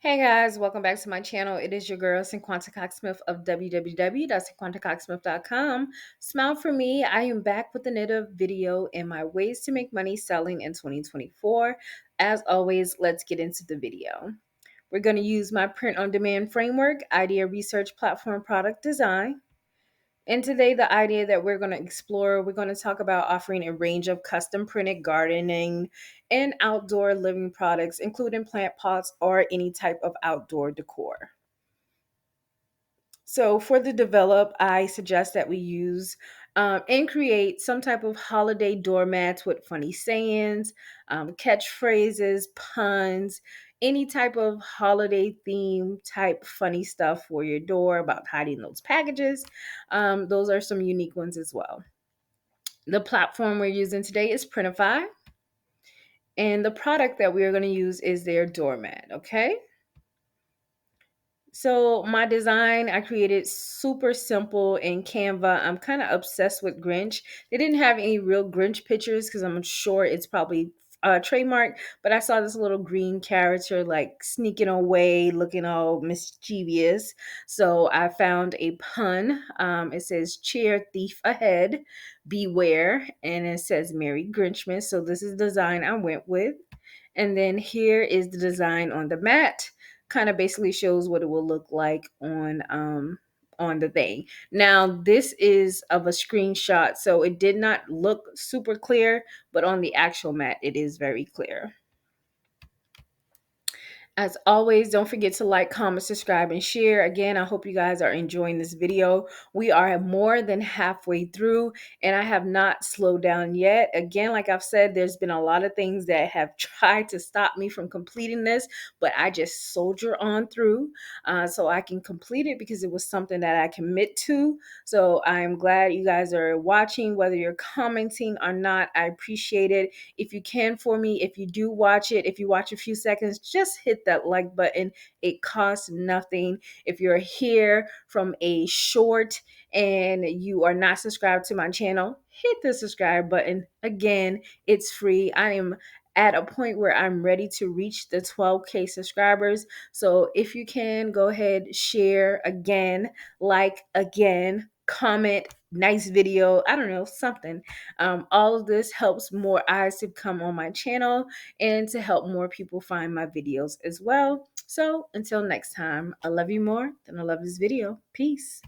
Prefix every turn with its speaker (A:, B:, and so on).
A: Hey guys, welcome back to my channel. It is your girl, Cinquanta Cox-Smith of www.cinquantacoxsmith.com. Smile for me. I am back with another video and my ways to make money selling in 2024. As always, let's get into the video. We're going to use my print-on-demand framework, idea research platform product design. And today, the idea that we're going to explore, we're going to talk about offering a range of custom printed gardening and outdoor living products, including plant pots or any type of outdoor decor. So for the develop, I suggest that we use and create some type of holiday doormats with funny sayings, catchphrases, puns, any type of holiday theme type funny stuff for your door about hiding those packages. Those are some unique ones as well. The platform we're using today is Printify, and the product that we are going to use is their doormat. Okay. So my design, I created super simple in Canva. I'm kind of obsessed with Grinch. They didn't have any real Grinch pictures because I'm sure it's probably trademark, but I saw this little green character like sneaking away, looking all mischievous. So I found a pun. It says cheer thief ahead, beware, and it says Merry Grinchmas. So this is the design I went with. And then here is the design on the mat. Kind of basically shows what it will look like on the thing. Now this is of a screenshot, so it did not look super clear, but on the actual mat it is very clear. As always, don't forget to like, comment, subscribe, and share. Again, I hope you guys are enjoying this video. We are more than halfway through, and I have not slowed down yet. Again, like I've said, there's been a lot of things that have tried to stop me from completing this, but I just soldier on through so I can complete it because it was something that I commit to. So I'm glad you guys are watching, whether you're commenting or not. I appreciate it. If you can for me, if you do watch it, if you watch a few seconds, just hit that like button. It costs nothing. If you're here from a short and you are not subscribed to my channel, hit the subscribe button. Again, it's free. I am at a point where I'm ready to reach the 12K subscribers. So if you can, go ahead, share again, like again, comment, nice video, I don't know, something. All of this helps more eyes to come on my channel and to help more people find my videos as well. So until next time, I love you more than I love this video. Peace.